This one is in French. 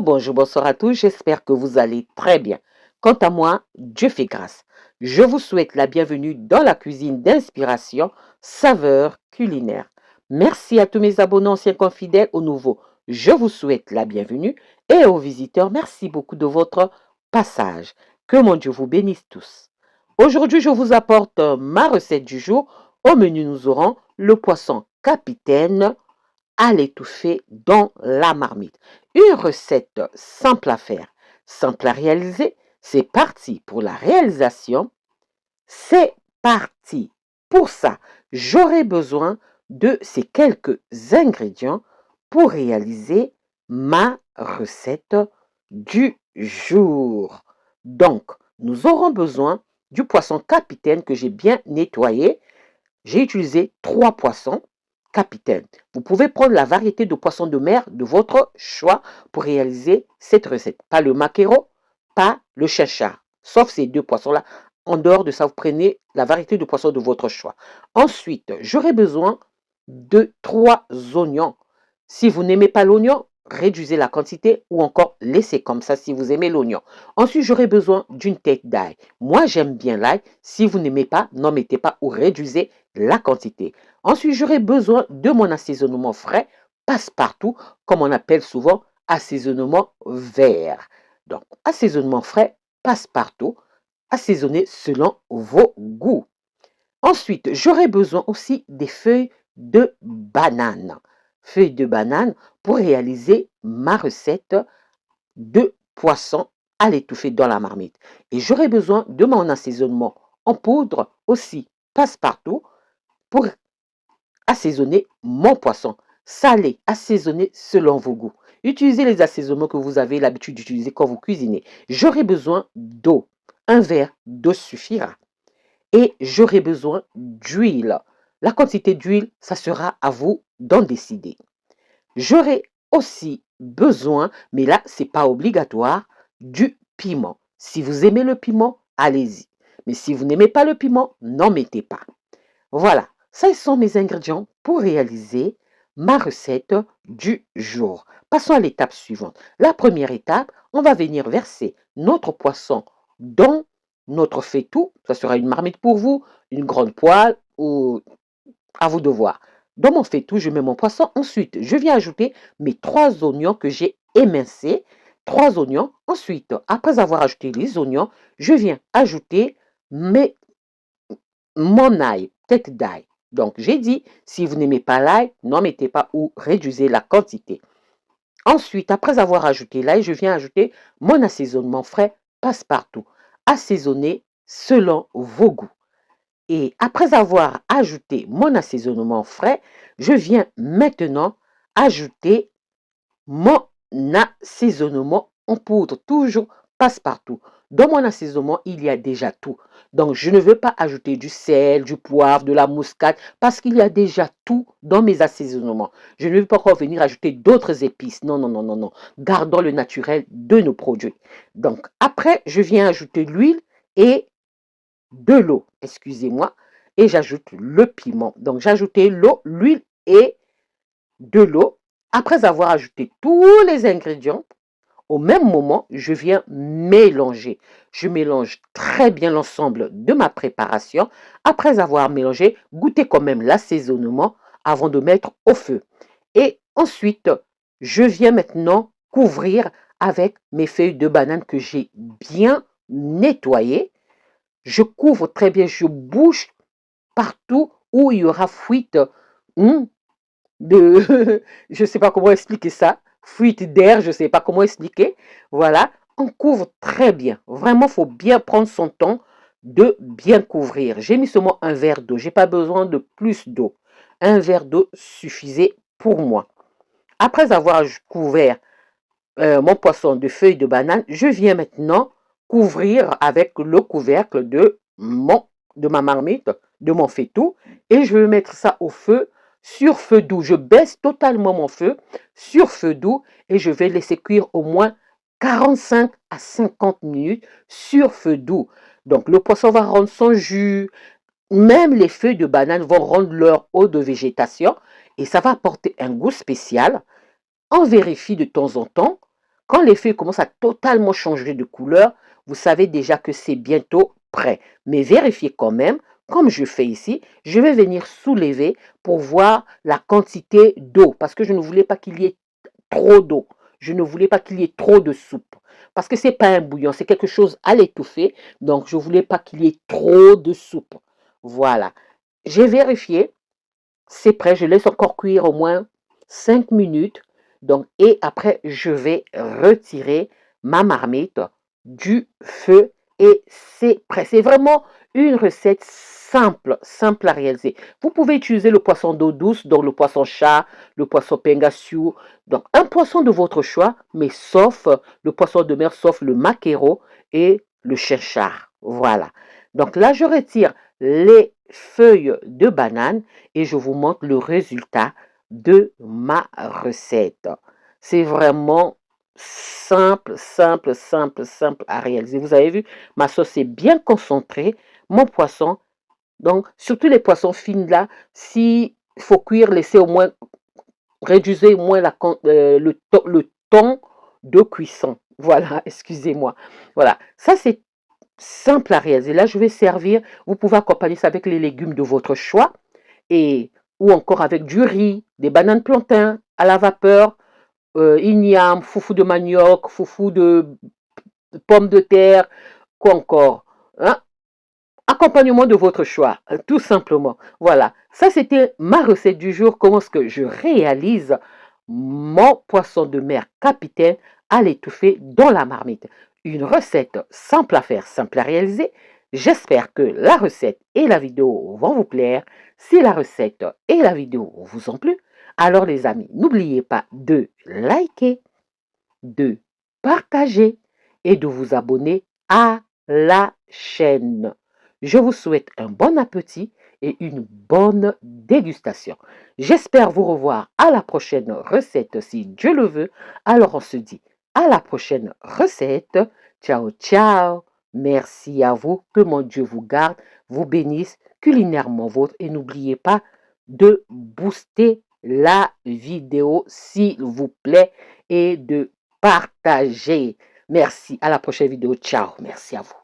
Bonjour, bonsoir à tous, j'espère que vous allez très bien. Quant à moi, Dieu fait grâce. Je vous souhaite la bienvenue dans la cuisine d'inspiration, saveur culinaire. Merci à tous mes abonnés anciens comme fidèles, aux nouveaux. Je vous souhaite la bienvenue et aux visiteurs, merci beaucoup de votre passage. Que mon Dieu vous bénisse tous. Aujourd'hui, je vous apporte ma recette du jour. Au menu, nous aurons le poisson capitaine à l'étouffer dans la marmite. Une recette simple à faire, simple à réaliser. C'est parti pour la réalisation. C'est parti. Pour ça, j'aurai besoin de ces quelques ingrédients pour réaliser ma recette du jour. Donc, nous aurons besoin du poisson capitaine que j'ai bien nettoyé. J'ai utilisé 3 poissons capitaine. Vous pouvez prendre la variété de poissons de mer de votre choix pour réaliser cette recette. Pas le maquereau, pas le chinchard. Sauf ces deux poissons-là. En dehors de ça, vous prenez la variété de poissons de votre choix. Ensuite, j'aurai besoin de 3 oignons. Si vous n'aimez pas l'oignon, réduisez la quantité ou encore laissez comme ça si vous aimez l'oignon. Ensuite, j'aurai besoin d'une tête d'ail. Moi, j'aime bien l'ail. Si vous n'aimez pas, n'en mettez pas ou réduisez la quantité. Ensuite, j'aurai besoin de mon assaisonnement frais, passe-partout, comme on appelle souvent assaisonnement vert. Donc, assaisonnement frais, passe-partout, assaisonné selon vos goûts. Ensuite, j'aurai besoin aussi des feuilles de banane. Feuilles de banane pour réaliser ma recette de poisson à l'étouffer dans la marmite. Et j'aurai besoin de mon assaisonnement en poudre aussi, passe-partout, pour assaisonner mon poisson. Salé, assaisonné selon vos goûts. Utilisez les assaisonnements que vous avez l'habitude d'utiliser quand vous cuisinez. J'aurai besoin d'eau. Un verre d'eau suffira. Et j'aurai besoin d'huile. La quantité d'huile, ça sera à vous d'en décider. J'aurai aussi besoin, mais là, ce n'est pas obligatoire, du piment. Si vous aimez le piment, allez-y. Mais si vous n'aimez pas le piment, n'en mettez pas. Voilà, ça sont mes ingrédients pour réaliser ma recette du jour. Passons à l'étape suivante. La première étape, on va venir verser notre poisson dans notre faitout. Ça sera une marmite pour vous, une grande poêle ou à vous de voir. Dans mon faitout, je mets mon poisson. Ensuite, je viens ajouter mes 3 oignons que j'ai émincés. 3 oignons. Ensuite, après avoir ajouté les oignons, je viens ajouter mon ail, tête d'ail. Donc, j'ai dit, si vous n'aimez pas l'ail, n'en mettez pas ou réduisez la quantité. Ensuite, après avoir ajouté l'ail, je viens ajouter mon assaisonnement frais passe-partout, assaisonné selon vos goûts. Et après avoir ajouté mon assaisonnement frais, je viens maintenant ajouter mon assaisonnement en poudre, toujours passe-partout. Dans mon assaisonnement, il y a déjà tout. Donc, je ne veux pas ajouter du sel, du poivre, de la muscade, parce qu'il y a déjà tout dans mes assaisonnements. Je ne veux pas encore venir ajouter d'autres épices. Non, non, non, non, non. Gardons le naturel de nos produits. Donc, après, je viens ajouter l'huile et de l'eau, excusez-moi, et j'ajoute le piment. Donc, j'ai ajouté l'eau, l'huile et de l'eau. Après avoir ajouté tous les ingrédients, au même moment, je viens mélanger. Je mélange très bien l'ensemble de ma préparation. Après avoir mélangé, goûtez quand même l'assaisonnement avant de mettre au feu. Et ensuite, je viens maintenant couvrir avec mes feuilles de banane que j'ai bien nettoyées. Je couvre très bien, je bouche partout où il y aura fuite de, je ne sais pas comment expliquer ça, fuite d'air, je ne sais pas comment expliquer. Voilà, on couvre très bien. Vraiment, il faut bien prendre son temps de bien couvrir. J'ai mis seulement un verre d'eau, je n'ai pas besoin de plus d'eau. Un verre d'eau suffisait pour moi. Après avoir couvert mon poisson de feuilles de banane, je viens maintenant couvrir avec le couvercle de ma marmite, de mon faitout, et je vais mettre ça au feu sur feu doux. Je baisse totalement mon feu sur feu doux et je vais laisser cuire au moins 45 à 50 minutes sur feu doux. Donc le poisson va rendre son jus, même les feuilles de banane vont rendre leur eau de végétation et ça va apporter un goût spécial. On vérifie de temps en temps. Quand les feuilles commencent à totalement changer de couleur, vous savez déjà que c'est bientôt prêt. Mais vérifiez quand même, comme je fais ici, je vais venir soulever pour voir la quantité d'eau parce que je ne voulais pas qu'il y ait trop d'eau. Je ne voulais pas qu'il y ait trop de soupe parce que ce n'est pas un bouillon, c'est quelque chose à l'étouffer. Donc, je ne voulais pas qu'il y ait trop de soupe. Voilà. J'ai vérifié, c'est prêt. Je laisse encore cuire au moins 5 minutes. Donc, et après, je vais retirer ma marmite du feu et c'est prêt. C'est vraiment une recette simple, simple à réaliser. Vous pouvez utiliser le poisson d'eau douce, donc le poisson chat, le poisson pangasius, donc un poisson de votre choix, mais sauf le poisson de mer, sauf le maquereau et le chinchard. Voilà. Donc là, je retire les feuilles de banane et je vous montre le résultat de ma recette. C'est vraiment simple, simple, simple, simple à réaliser. Vous avez vu, ma sauce est bien concentrée. Mon poisson, donc surtout les poissons fines là, s'il faut cuire, laissez au moins, réduisez au moins le temps de cuisson. Voilà, excusez-moi. Voilà, ça c'est simple à réaliser. Là, je vais servir. Vous pouvez accompagner ça avec les légumes de votre choix et ou encore avec du riz, des bananes plantains à la vapeur, igname, foufou de manioc, foufou de pommes de terre, quoi encore, hein? Accompagnement de votre choix, tout simplement. Voilà, ça c'était ma recette du jour. Comment est-ce que je réalise mon poisson de mer capitaine à l'étouffer dans la marmite. Une recette simple à faire, simple à réaliser. J'espère que la recette et la vidéo vont vous plaire. Si la recette et la vidéo vous ont plu, alors les amis, n'oubliez pas de liker, de partager et de vous abonner à la chaîne. Je vous souhaite un bon appétit et une bonne dégustation. J'espère vous revoir à la prochaine recette si Dieu le veut. Alors on se dit à la prochaine recette. Ciao, ciao. Merci à vous. Que mon Dieu vous garde, vous bénisse culinairement vôtre. Et n'oubliez pas de booster la vidéo s'il vous plaît et de partager. Merci. À la prochaine vidéo. Ciao. Merci à vous.